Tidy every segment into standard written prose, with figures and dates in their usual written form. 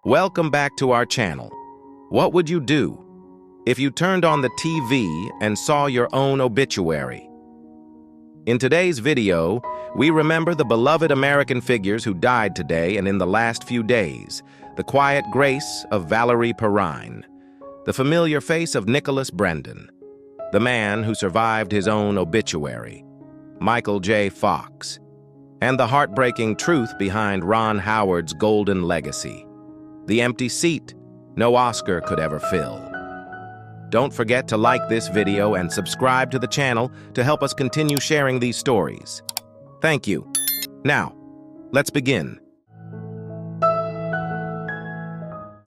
Welcome back to our channel. What would you do if you turned on the TV and saw your own obituary? In today's video, we remember the beloved American figures who died today and in the last few days. The quiet grace of Valerie Perrine, the familiar face of Nicholas Brendon, the man who survived his own obituary, Michael J. Fox, and the heartbreaking truth behind Ron Howard's golden legacy, the empty seat no Oscar could ever fill. Don't forget to like this video and subscribe to the channel to help us continue sharing these stories. Thank you. Now, let's begin.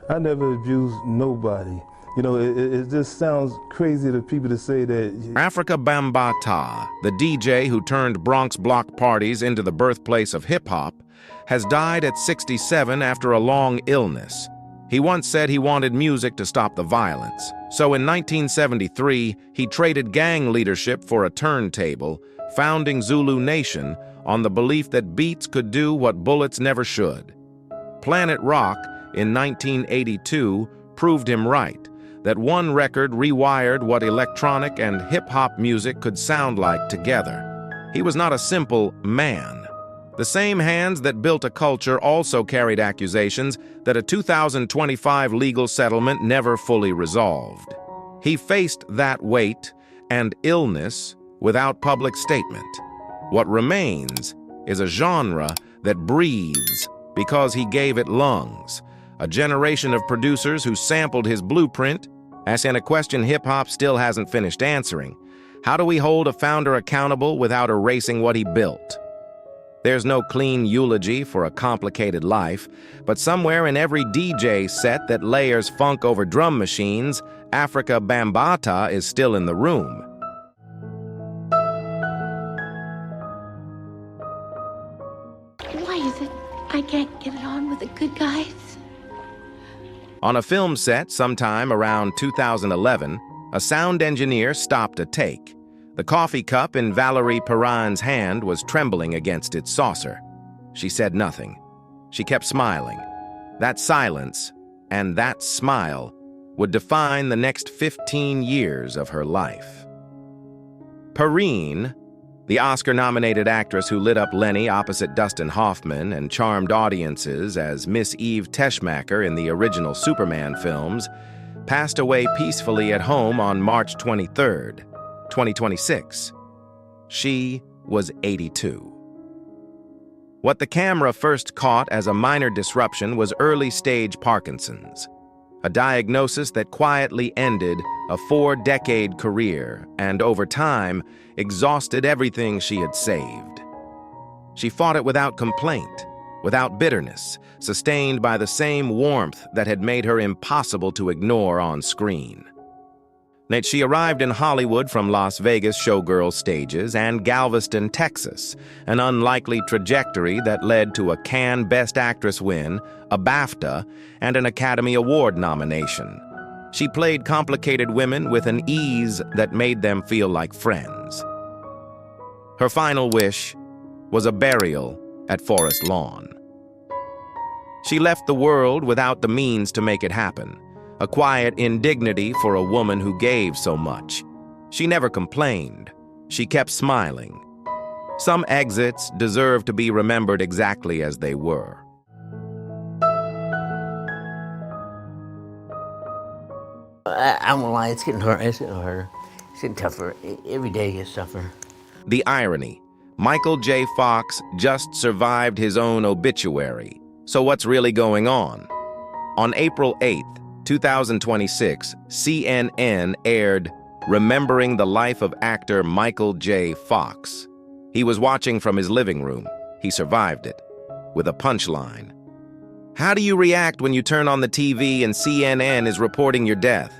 I never abused nobody. You know, it just sounds crazy to people to say that. Afrika Bambaataa, the DJ who turned Bronx block parties into the birthplace of hip-hop, has died at 67 after a long illness. He once said he wanted music to stop the violence. So in 1973, he traded gang leadership for a turntable, founding Zulu Nation on the belief that beats could do what bullets never should. Planet Rock in 1982 proved him right, that one record rewired what electronic and hip-hop music could sound like together. He was not a simple man. The same hands that built a culture also carried accusations that a 2025 legal settlement never fully resolved. He faced that weight and illness without public statement. What remains is a genre that breathes because he gave it lungs. A generation of producers who sampled his blueprint, as in a question hip-hop still hasn't finished answering. How do we hold a founder accountable without erasing what he built? There's no clean eulogy for a complicated life, but somewhere in every DJ set that layers funk over drum machines, Afrika Bambaataa is still in the room. Why is it I can't get it on with the good guys? On a film set sometime around 2011, a sound engineer stopped a take. The coffee cup in Valerie Perrine's hand was trembling against its saucer. She said nothing. She kept smiling. That silence and that smile would define the next 15 years of her life. Perrine, the Oscar-nominated actress who lit up Lenny opposite Dustin Hoffman and charmed audiences as Miss Eve Teschmacher in the original Superman films, passed away peacefully at home on March 23rd, 2026. She was 82. What the camera first caught as a minor disruption was early-stage Parkinson's, a diagnosis that quietly ended a 4-decade career and, over time, exhausted everything she had saved. She fought it without complaint, without bitterness, sustained by the same warmth that had made her impossible to ignore on screen. She arrived in Hollywood from Las Vegas showgirl stages and Galveston, Texas, an unlikely trajectory that led to a Cannes Best Actress win, a BAFTA, and an Academy Award nomination. She played complicated women with an ease that made them feel like friends. Her final wish was a burial at Forest Lawn. She left the world without the means to make it happen, a quiet indignity for a woman who gave so much. She never complained. She kept smiling. Some exits deserve to be remembered exactly as they were. I won't lie, it's getting harder. It's getting harder. It's getting tougher. Every day gets tougher. The irony. Michael J. Fox just survived his own obituary. So what's really going on? On April 8th, 2026, CNN aired Remembering the Life of Actor Michael J. Fox. He was watching from his living room. He survived it, with a punchline. How do you react when you turn on the TV and CNN is reporting your death?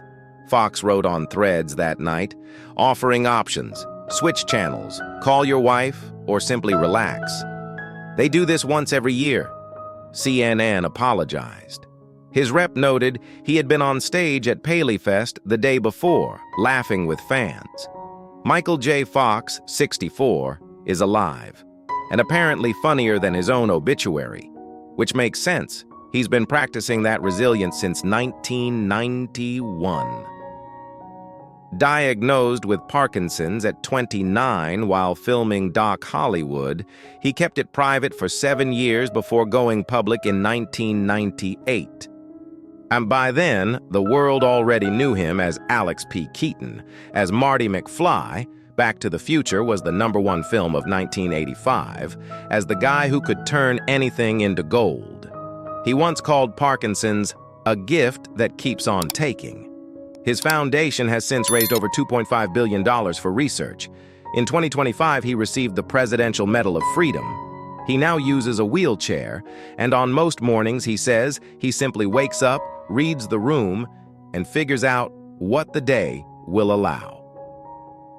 Fox wrote on Threads that night, offering options: switch channels, call your wife, or simply relax. They do this once every year. CNN apologized. His rep noted he had been on stage at Paleyfest the day before, laughing with fans. Michael J. Fox, 64, is alive, and apparently funnier than his own obituary, which makes sense. He's been practicing that resilience since 1991. Diagnosed with Parkinson's at 29 while filming Doc Hollywood, he kept it private for 7 years before going public in 1998. And by then, the world already knew him as Alex P. Keaton, as Marty McFly. Back to the Future was the #1 film of 1985, as the guy who could turn anything into gold. He once called Parkinson's a gift that keeps on taking. His foundation has since raised over $2.5 billion for research. In 2025, he received the Presidential Medal of Freedom. He now uses a wheelchair, and on most mornings, he says, he simply wakes up, reads the room, and figures out what the day will allow.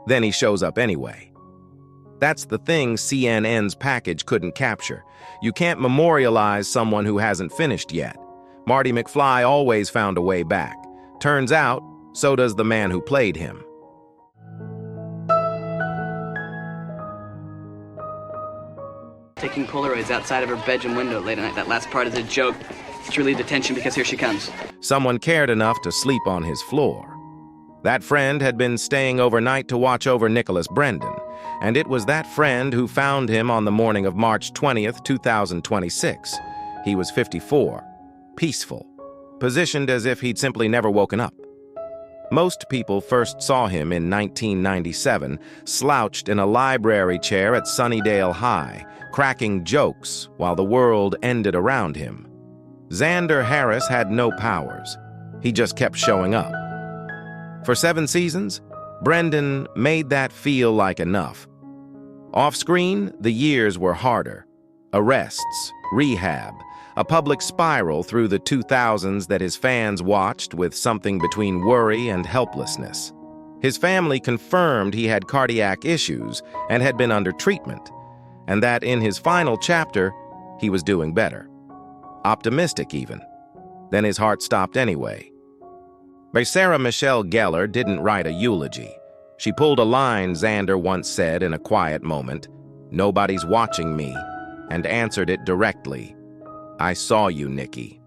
Then he shows up anyway. That's the thing CNN's package couldn't capture. You can't memorialize someone who hasn't finished yet. Marty McFly always found a way back. Turns out, so does the man who played him. Taking Polaroids outside of her bedroom window late at night. That last part is a joke to relieve the tension because here she comes. Someone cared enough to sleep on his floor. That friend had been staying overnight to watch over Nicholas Brendon, and it was that friend who found him on the morning of March 20th, 2026. He was 54, peaceful, positioned as if he'd simply never woken up. Most people first saw him in 1997, slouched in a library chair at Sunnydale High, cracking jokes while the world ended around him. Xander Harris had no powers. He just kept showing up. For 7 seasons, Brendon made that feel like enough. Off-screen, the years were harder. Arrests, rehab, a public spiral through the 2000s that his fans watched with something between worry and helplessness. His family confirmed he had cardiac issues and had been under treatment, and that in his final chapter, he was doing better. Optimistic, even. Then his heart stopped anyway. But Sarah Michelle Gellar didn't write a eulogy. She pulled a line Xander once said in a quiet moment, "Nobody's watching me," and answered it directly, "I saw you, Nikki."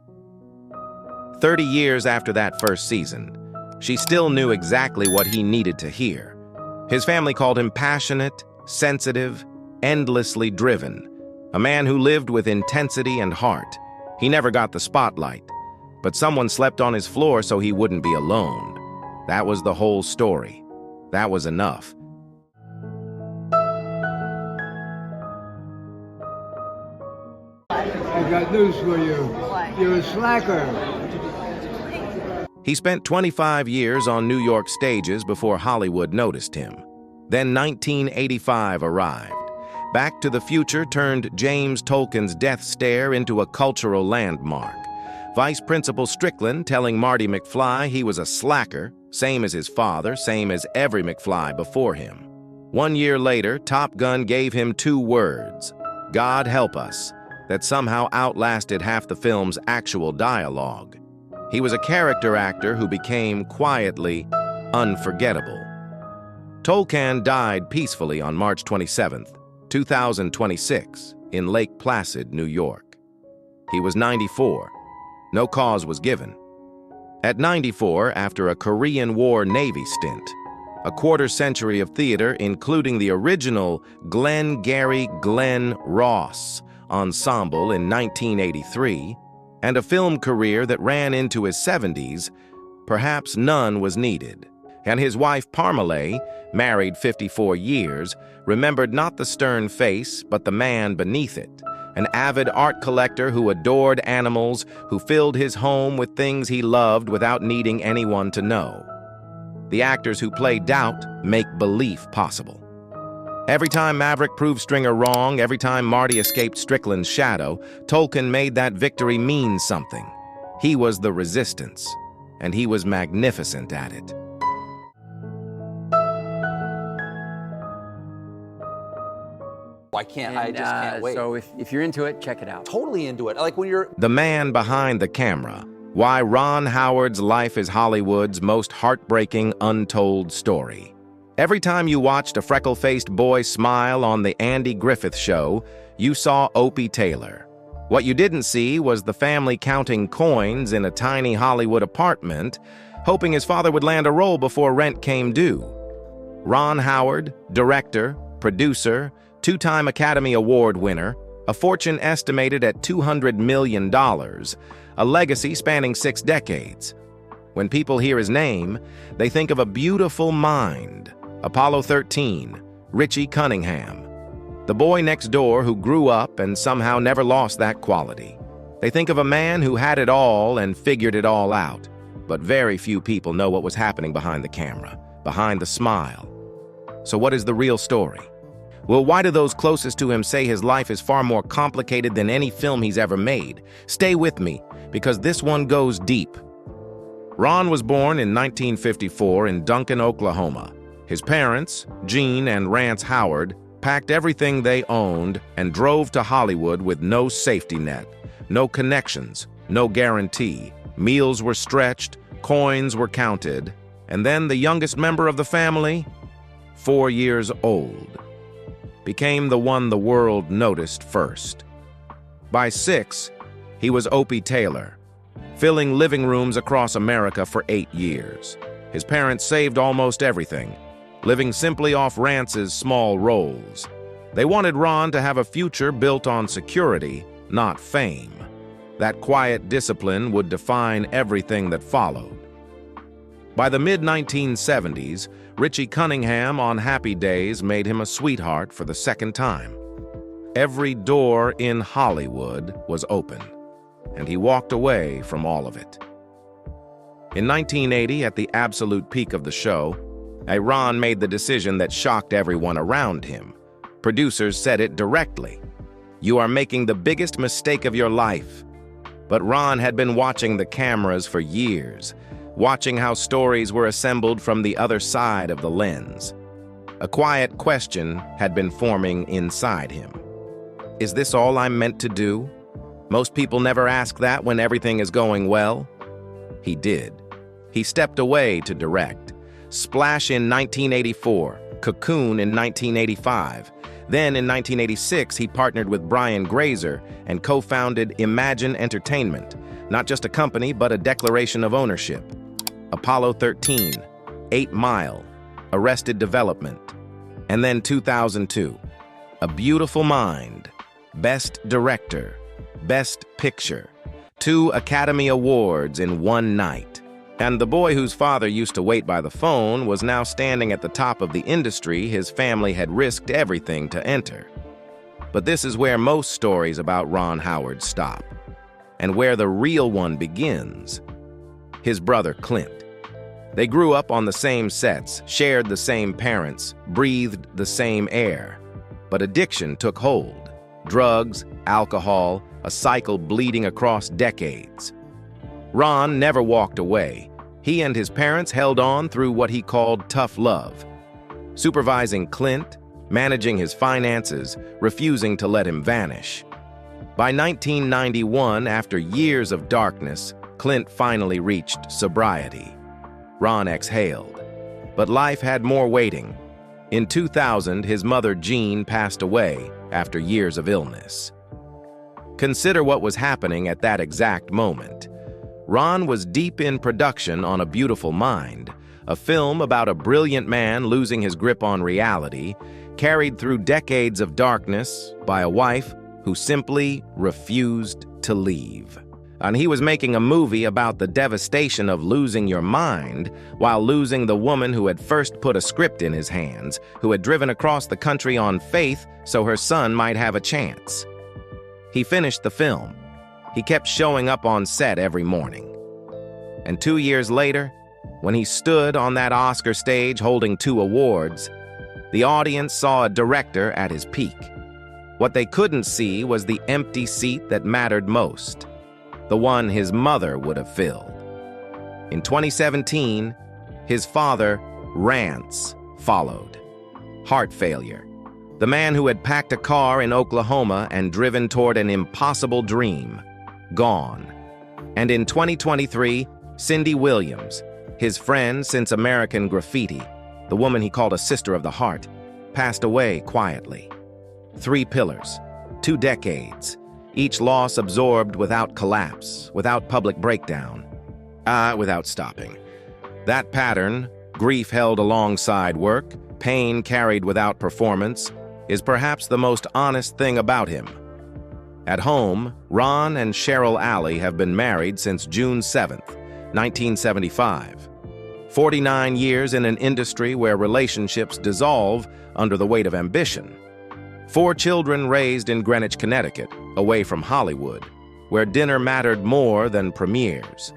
30 years after that first season, she still knew exactly what he needed to hear. His family called him passionate, sensitive, endlessly driven, a man who lived with intensity and heart. He never got the spotlight, but someone slept on his floor so he wouldn't be alone. That was the whole story. That was enough. I got news for you. You're a slacker. He spent 25 years on New York stages before Hollywood noticed him. Then 1985 arrived. Back to the Future turned James Tolkan's death stare into a cultural landmark. Vice Principal Strickland telling Marty McFly he was a slacker, same as his father, same as every McFly before him. 1 year later, Top Gun gave him 2 words, "God help us," that somehow outlasted half the film's actual dialogue. He was a character actor who became, quietly, unforgettable. Tolkan died peacefully on March 27th, 2026, in Lake Placid, New York. He was 94. No cause was given. At 94, after a Korean War Navy stint, a quarter-century of theater, including the original Glengarry Glen Ross ensemble in 1983, and a film career that ran into his 70s, perhaps none was needed. And his wife Parmalee, married 54 years, remembered not the stern face, but the man beneath it. An avid art collector who adored animals, who filled his home with things he loved without needing anyone to know. The actors who play doubt make belief possible. Every time Maverick proved Stringer wrong, every time Marty escaped Strickland's shadow, Tolkan made that victory mean something. He was the resistance, and he was magnificent at it. I just can't wait. So if you're into it, check it out. Totally into it. Like when you're... The man behind the camera. Why Ron Howard's life is Hollywood's most heartbreaking, untold story. Every time you watched a freckle-faced boy smile on the Andy Griffith Show, you saw Opie Taylor. What you didn't see was the family counting coins in a tiny Hollywood apartment, hoping his father would land a role before rent came due. Ron Howard, director, producer, two-time Academy Award winner, a fortune estimated at $200 million, a legacy spanning 6 decades. When people hear his name, they think of a beautiful mind, Apollo 13, Richie Cunningham, the boy next door who grew up and somehow never lost that quality. They think of a man who had it all and figured it all out, but very few people know what was happening behind the camera, behind the smile. So what is the real story? Well, why do those closest to him say his life is far more complicated than any film he's ever made? Stay with me, because this one goes deep. Ron was born in 1954 in Duncan, Oklahoma. His parents, Gene and Rance Howard, packed everything they owned and drove to Hollywood with no safety net, no connections, no guarantee. Meals were stretched, coins were counted, and then the youngest member of the family, 4 years old, became the one the world noticed first. By 6, he was Opie Taylor, filling living rooms across America for 8 years. His parents saved almost everything, living simply off Rance's small roles. They wanted Ron to have a future built on security, not fame. That quiet discipline would define everything that followed. By the mid-1970s, Richie Cunningham on happy days made him a sweetheart for the second time. Every door in Hollywood was open, and he walked away from all of it. In 1980, at the absolute peak of the show, Ron made the decision that shocked everyone around him. Producers said it directly. "You are making the biggest mistake of your life." But Ron had been watching the cameras for years, watching how stories were assembled from the other side of the lens. A quiet question had been forming inside him. Is this all I'm meant to do? Most people never ask that when everything is going well. He did. He stepped away to direct. Splash in 1984, Cocoon in 1985. Then in 1986, he partnered with Brian Grazer and co-founded Imagine Entertainment, not just a company, but a declaration of ownership. Apollo 13, 8 Mile, Arrested Development. And then 2002, A Beautiful Mind, Best Director, Best Picture, 2 Academy Awards in one night. And the boy whose father used to wait by the phone was now standing at the top of the industry his family had risked everything to enter. But this is where most stories about Ron Howard stop, and where the real one begins. His brother Clint. They grew up on the same sets, shared the same parents, breathed the same air. But addiction took hold. Drugs, alcohol, a cycle bleeding across decades. Ron never walked away. He and his parents held on through what he called tough love, supervising Clint, managing his finances, refusing to let him vanish. By 1991, after years of darkness, Clint finally reached sobriety. Ron exhaled, but life had more waiting. In 2000, his mother Jean passed away after years of illness. Consider what was happening at that exact moment. Ron was deep in production on A Beautiful Mind, a film about a brilliant man losing his grip on reality, carried through decades of darkness by a wife who simply refused to leave. And he was making a movie about the devastation of losing your mind while losing the woman who had first put a script in his hands, who had driven across the country on faith so her son might have a chance. He finished the film. He kept showing up on set every morning. And 2 years later, when he stood on that Oscar stage holding 2 awards, the audience saw a director at his peak. What they couldn't see was the empty seat that mattered most, the one his mother would have filled. In 2017, his father, Rance, followed. Heart failure. The man who had packed a car in Oklahoma and driven toward an impossible dream. Gone. And in 2023, Cindy Williams, his friend since American Graffiti, the woman he called a sister of the heart, passed away quietly. 3 pillars, 2 decades, each loss absorbed without collapse, without public breakdown, without stopping. That pattern, grief held alongside work, pain carried without performance, is perhaps the most honest thing about him. At home, Ron and Cheryl Alley have been married since June 7th, 1975. 49 years in an industry where relationships dissolve under the weight of ambition. 4 children raised in Greenwich, Connecticut, away from Hollywood, where dinner mattered more than premieres.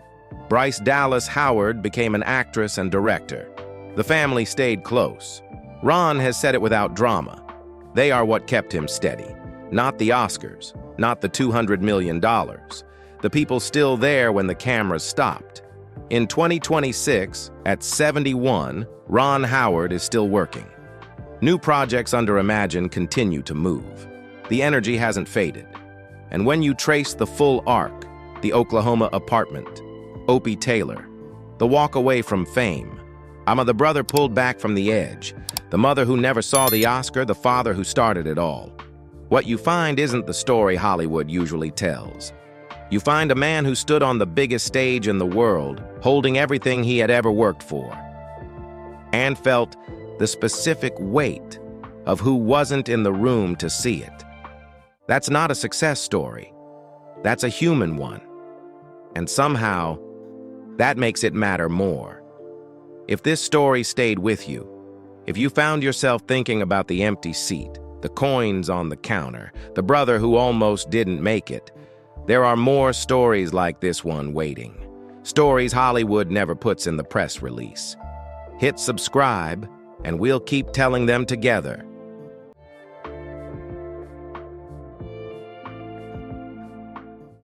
Bryce Dallas Howard became an actress and director. The family stayed close. Ron has said it without drama. They are what kept him steady. Not the Oscars, not the $200 million. The people still there when the cameras stopped. In 2026, at 71, Ron Howard is still working. New projects under Imagine continue to move. The energy hasn't faded. And when you trace the full arc, the Oklahoma apartment, Opie Taylor, the walk away from fame, the brother pulled back from the edge, the mother who never saw the Oscar, the father who started it all. What you find isn't the story Hollywood usually tells. You find a man who stood on the biggest stage in the world, holding everything he had ever worked for, and felt the specific weight of who wasn't in the room to see it. That's not a success story. That's a human one. And somehow, that makes it matter more. If this story stayed with you, if you found yourself thinking about the empty seat, the coins on the counter, the brother who almost didn't make it, there are more stories like this one waiting. Stories Hollywood never puts in the press release. Hit subscribe, and we'll keep telling them together.